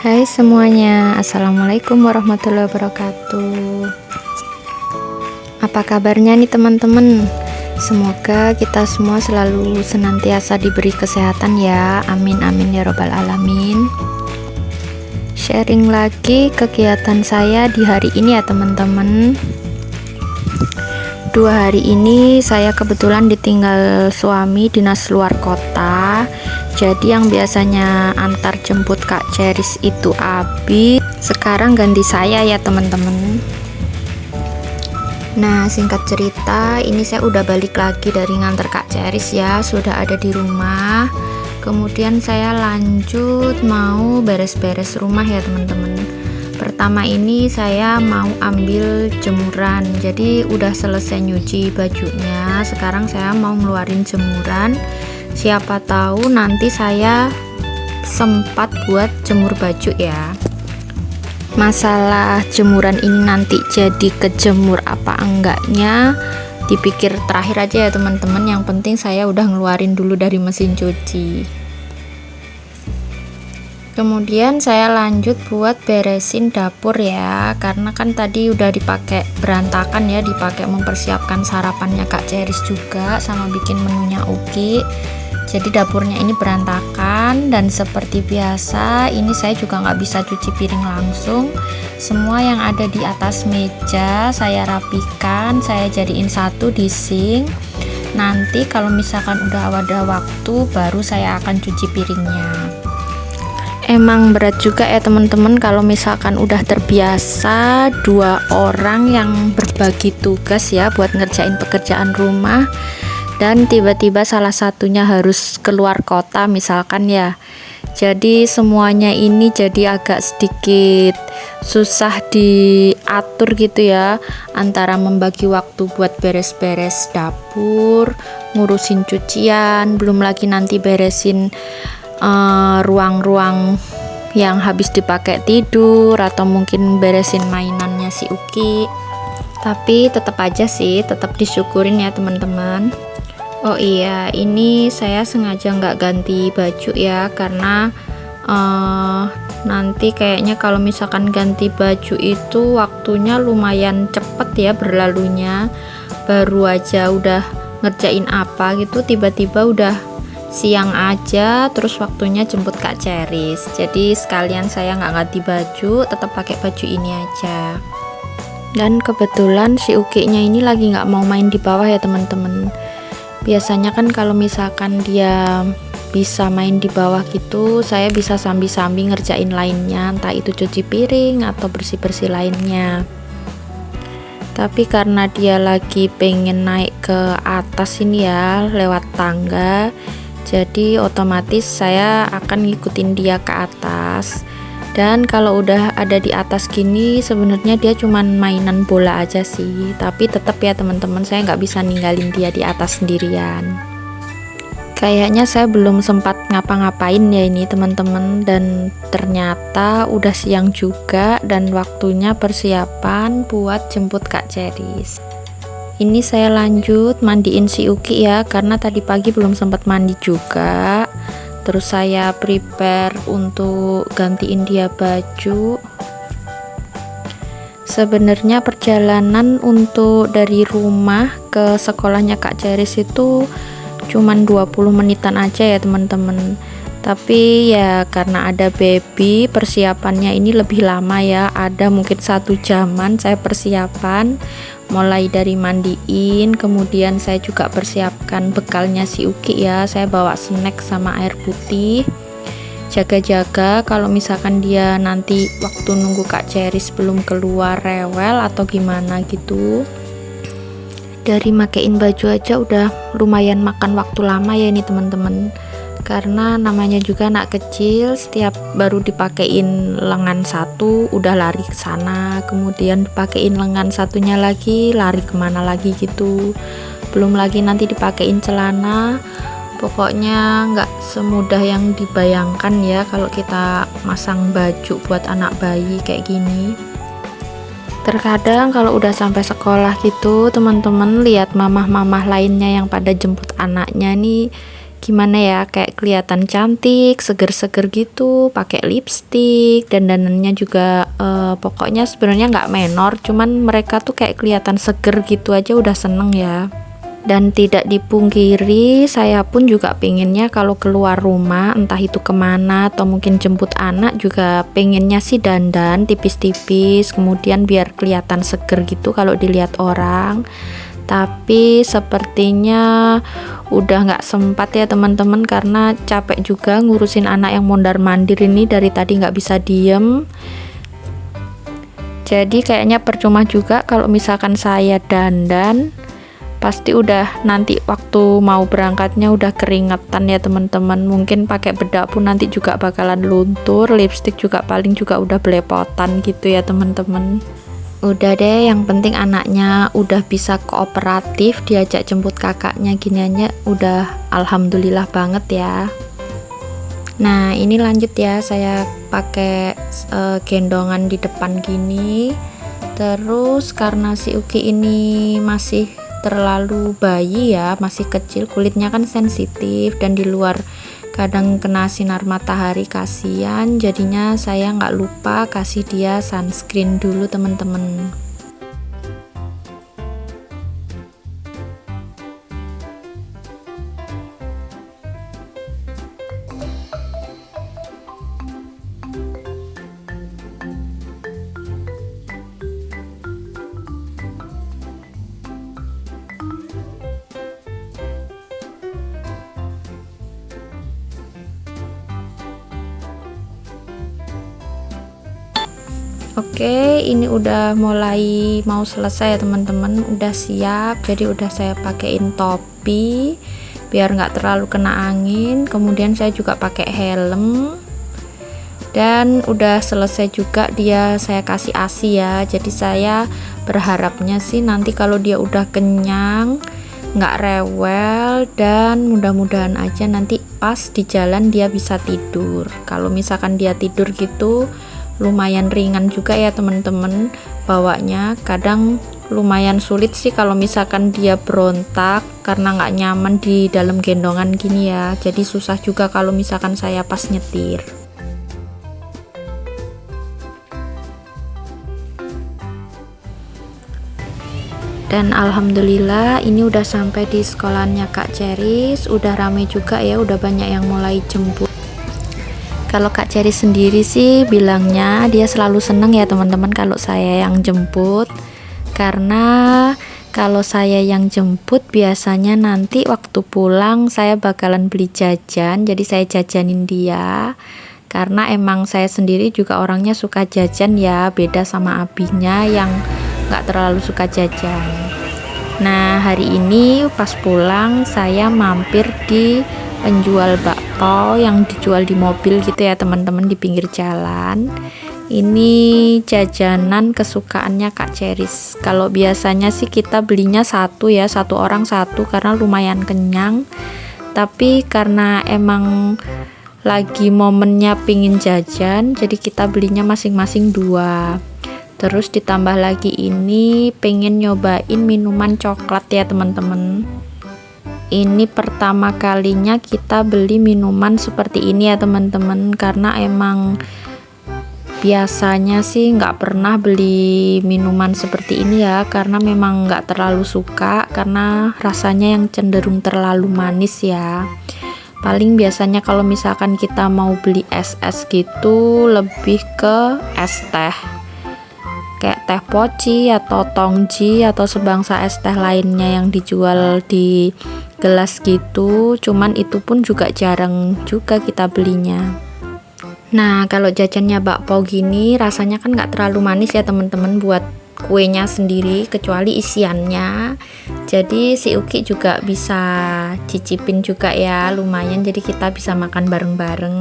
Hai semuanya, Assalamualaikum warahmatullahi wabarakatuh. Apa kabarnya nih teman-teman? Semoga kita semua selalu senantiasa diberi kesehatan ya. Amin amin ya robbal alamin. Sharing lagi kegiatan saya di hari ini ya teman-teman. 2 hari ini saya kebetulan ditinggal suami dinas luar kota. Jadi yang biasanya antar jemput Kak Ceris itu Abi, sekarang ganti saya ya teman-teman. Nah, singkat cerita, ini saya udah balik lagi dari ngantar Kak Ceris ya, sudah ada di rumah. Kemudian saya lanjut mau beres-beres rumah ya teman-teman. Pertama ini saya mau ambil jemuran. Jadi udah selesai nyuci bajunya, sekarang saya mau ngeluarin jemuran. Siapa tahu nanti saya sempat buat jemur baju ya. Masalah jemuran ini nanti jadi kejemur apa enggaknya dipikir terakhir aja ya teman-teman. Yang penting saya udah ngeluarin dulu dari mesin cuci. Kemudian saya lanjut buat beresin dapur ya, karena kan tadi udah dipakai berantakan ya, dipakai mempersiapkan sarapannya Kak Ceris juga sama bikin menunya Uki. Jadi dapurnya ini berantakan, dan seperti biasa ini saya juga nggak bisa cuci piring langsung. Semua yang ada di atas meja saya rapikan, saya jadiin satu di sink. Nanti kalau misalkan udah ada waktu baru saya akan cuci piringnya. Emang berat juga ya teman-teman kalau misalkan udah terbiasa 2 orang yang berbagi tugas ya buat ngerjain pekerjaan rumah, dan tiba-tiba salah satunya harus keluar kota misalkan ya. Jadi semuanya ini jadi agak sedikit susah diatur gitu ya, antara membagi waktu buat beres-beres dapur, ngurusin cucian, belum lagi nanti beresin ruang-ruang yang habis dipakai tidur, atau mungkin beresin mainannya si Uki. Tapi tetap aja sih, tetap disyukurin ya teman-teman. Oh iya, ini saya sengaja nggak ganti baju ya, karena nanti kayaknya kalau misalkan ganti baju itu waktunya lumayan cepet ya berlalunya. Baru aja udah ngerjain apa gitu, tiba-tiba udah siang aja, terus waktunya jemput Kak Ceris. Jadi sekalian saya nggak ganti baju, tetap pakai baju ini aja. Dan kebetulan si Uki-nya ini lagi nggak mau main di bawah ya teman-teman. Biasanya kan kalau misalkan dia bisa main di bawah gitu, saya bisa sambil-sambil ngerjain lainnya, entah itu cuci piring atau bersih-bersih lainnya. Tapi karena dia lagi pengen naik ke atas ini ya lewat tangga, jadi otomatis saya akan ngikutin dia ke atas. Dan kalau udah ada di atas gini, sebenarnya dia cuman mainan bola aja sih, tapi tetap ya teman-teman, saya nggak bisa ninggalin dia di atas sendirian. Kayaknya saya belum sempat ngapa-ngapain ya ini teman-teman, dan ternyata udah siang juga dan waktunya persiapan buat jemput Kak Ceris. Ini saya lanjut mandiin si Uki ya, karena tadi pagi belum sempat mandi juga. Terus saya prepare untuk gantiin dia baju. Sebenarnya perjalanan untuk dari rumah ke sekolahnya Kak Ceris itu cuman 20 menitan aja ya teman-teman. Tapi ya karena ada baby, persiapannya ini lebih lama ya, ada mungkin 1 jaman saya persiapan, mulai dari mandiin, kemudian saya juga persiapkan bekalnya si Uki ya, saya bawa snack sama air putih, jaga-jaga kalau misalkan dia nanti waktu nunggu Kak Ceris belum keluar rewel atau gimana gitu. Dari makein baju aja udah lumayan makan waktu lama ya ini teman-teman, karena namanya juga anak kecil, setiap baru dipakein lengan satu udah lari ke sana, kemudian dipakein lengan satunya lagi lari kemana lagi gitu, belum lagi nanti dipakein celana. Pokoknya nggak semudah yang dibayangkan ya kalau kita masang baju buat anak bayi kayak gini. Terkadang kalau udah sampai sekolah gitu teman-teman, lihat mamah-mamah lainnya yang pada jemput anaknya nih, gimana ya, kayak kelihatan cantik, seger-seger gitu, pakai lipstick, dan dandanannya juga pokoknya sebenarnya nggak menor, cuman mereka tuh kayak kelihatan seger gitu aja udah seneng ya. Dan tidak dipungkiri, saya pun juga pengennya kalau keluar rumah, entah itu kemana atau mungkin jemput anak, juga pengennya sih dandan tipis-tipis, kemudian biar kelihatan seger gitu kalau dilihat orang. Tapi sepertinya udah nggak sempat ya teman-teman, karena capek juga ngurusin anak yang mondar-mandir ini, dari tadi nggak bisa diem. Jadi kayaknya percuma juga kalau misalkan saya dandan, pasti udah nanti waktu mau berangkatnya udah keringetan ya teman-teman. Mungkin pakai bedak pun nanti juga bakalan luntur, lipstick juga paling juga udah belepotan gitu ya teman-teman. Udah deh, yang penting anaknya udah bisa kooperatif, diajak jemput kakaknya gini aja udah alhamdulillah banget ya. Nah ini lanjut ya, saya pakai gendongan di depan gini. Terus karena si Uki ini masih terlalu bayi ya, masih kecil, kulitnya kan sensitif dan di luar kadang kena sinar matahari, kasihan, jadinya saya nggak lupa kasih dia sunscreen dulu teman-teman. Oke, ini udah mulai mau selesai ya teman-teman, udah siap. Jadi udah saya pakein topi biar nggak terlalu kena angin, kemudian saya juga pakai helm, dan udah selesai juga dia saya kasih ASI ya. Jadi saya berharapnya sih nanti kalau dia udah kenyang nggak rewel, dan mudah-mudahan aja nanti pas di jalan dia bisa tidur. Kalau misalkan dia tidur gitu lumayan ringan juga ya teman-teman bawanya. Kadang lumayan sulit sih kalau misalkan dia berontak karena nggak nyaman di dalam gendongan gini ya, jadi susah juga kalau misalkan saya pas nyetir. Dan alhamdulillah ini udah sampai di sekolahnya Kak Ceris, udah rame juga ya, udah banyak yang mulai jemput. Kalau Kak Cherry sendiri sih bilangnya dia selalu seneng ya teman-teman kalau saya yang jemput, karena kalau saya yang jemput biasanya nanti waktu pulang saya bakalan beli jajan, jadi saya jajanin dia, karena emang saya sendiri juga orangnya suka jajan ya, beda sama abinya yang nggak terlalu suka jajan. Nah hari ini pas pulang saya mampir di penjual bakpao yang dijual di mobil gitu ya teman-teman, di pinggir jalan. Ini jajanan kesukaannya Kak Ceris. Kalau biasanya sih kita belinya satu ya, satu orang satu karena lumayan kenyang, tapi karena emang lagi momennya pingin jajan, jadi kita belinya masing-masing dua. Terus ditambah lagi ini pengen nyobain minuman coklat ya teman-teman. Ini pertama kalinya kita beli minuman seperti ini ya teman-teman, karena emang biasanya sih nggak pernah beli minuman seperti ini ya, karena memang nggak terlalu suka, karena rasanya yang cenderung terlalu manis ya. Paling biasanya kalau misalkan kita mau beli es gitu lebih ke es teh, kayak teh poci atau tongji atau sebangsa es teh lainnya yang dijual di gelas gitu, cuman itu pun juga jarang juga kita belinya. Nah kalau jajannya bakpao gini rasanya kan nggak terlalu manis ya teman-teman buat kuenya sendiri, kecuali isiannya. Jadi si Uki juga bisa cicipin juga ya, lumayan, jadi kita bisa makan bareng-bareng.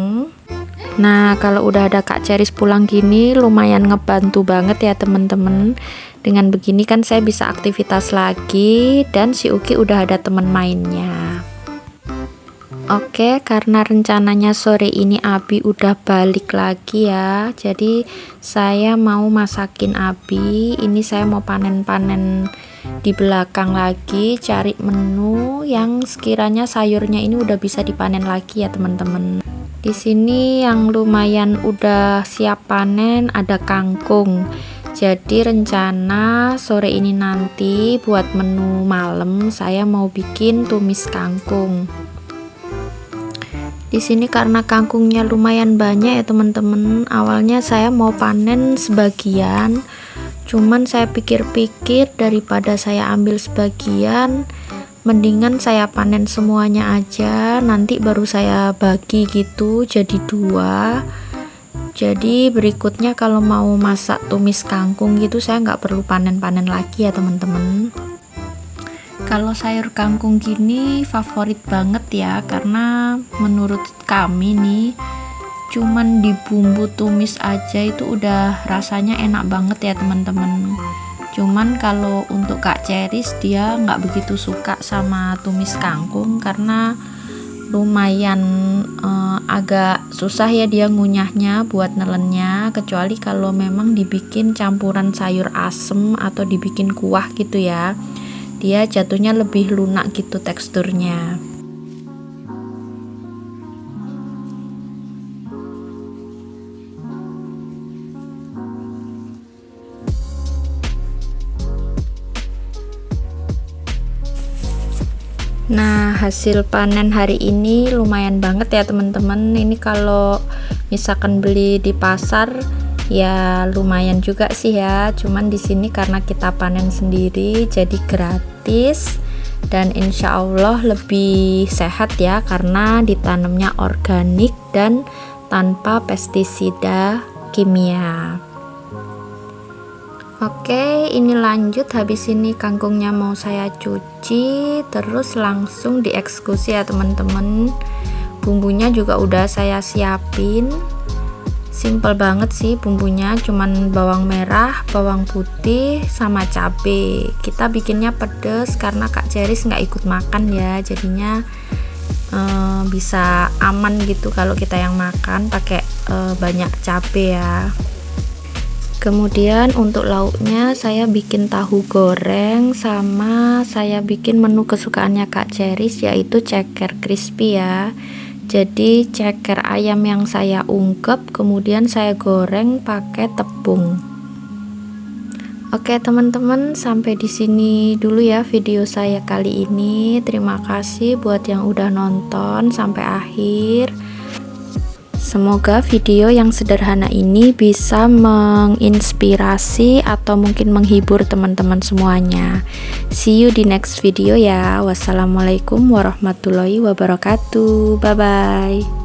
Nah kalau udah ada Kak Ceris pulang gini lumayan ngebantu banget ya teman-teman. Dengan begini kan saya bisa aktivitas lagi, dan si Uki udah ada teman mainnya. Oke, karena rencananya sore ini Abi udah balik lagi ya, jadi saya mau masakin Abi. Ini saya mau panen-panen di belakang lagi cari menu yang sekiranya sayurnya ini udah bisa dipanen lagi ya teman-teman. Di sini yang lumayan udah siap panen ada kangkung. Jadi rencana sore ini nanti buat menu malam saya mau bikin tumis kangkung. Di sini karena kangkungnya lumayan banyak ya teman-teman. Awalnya saya mau panen sebagian, cuman saya pikir-pikir daripada saya ambil sebagian, mendingan saya panen semuanya aja, nanti baru saya bagi gitu jadi 2. Jadi berikutnya kalau mau masak tumis kangkung gitu saya nggak perlu panen-panen lagi ya teman-teman. Kalau sayur kangkung gini favorit banget ya, karena menurut kami nih cuman di bumbu tumis aja itu udah rasanya enak banget ya teman-teman. Cuman kalau untuk Kak Ceris dia nggak begitu suka sama tumis kangkung karena lumayan agak susah ya dia ngunyahnya buat nelennya, kecuali kalau memang dibikin campuran sayur asem atau dibikin kuah gitu ya, dia jatuhnya lebih lunak gitu teksturnya. Nah, hasil panen hari ini lumayan banget ya teman-teman. Ini kalau misalkan beli di pasar ya lumayan juga sih ya. Cuman di sini karena kita panen sendiri jadi gratis dan insya Allah lebih sehat ya karena ditanamnya organik dan tanpa pestisida kimia. Oke, ini lanjut. Habis ini kangkungnya mau saya cuci, terus langsung dieksekusi ya teman-teman. Bumbunya juga udah saya siapin. Simple banget sih bumbunya, cuman bawang merah, bawang putih, sama cabai. Kita bikinnya pedes karena Kak Ceris nggak ikut makan ya, jadinya bisa aman gitu kalau kita yang makan pakai banyak cabai ya. Kemudian untuk lauknya saya bikin tahu goreng, sama saya bikin menu kesukaannya Kak Ceris yaitu ceker crispy ya. Jadi ceker ayam yang saya ungkep kemudian saya goreng pakai tepung. Oke teman-teman, sampai di sini dulu ya video saya kali ini. Terima kasih buat yang udah nonton sampai akhir. Semoga video yang sederhana ini bisa menginspirasi atau mungkin menghibur teman-teman semuanya. See you di next video ya. Wassalamualaikum warahmatullahi wabarakatuh. Bye bye.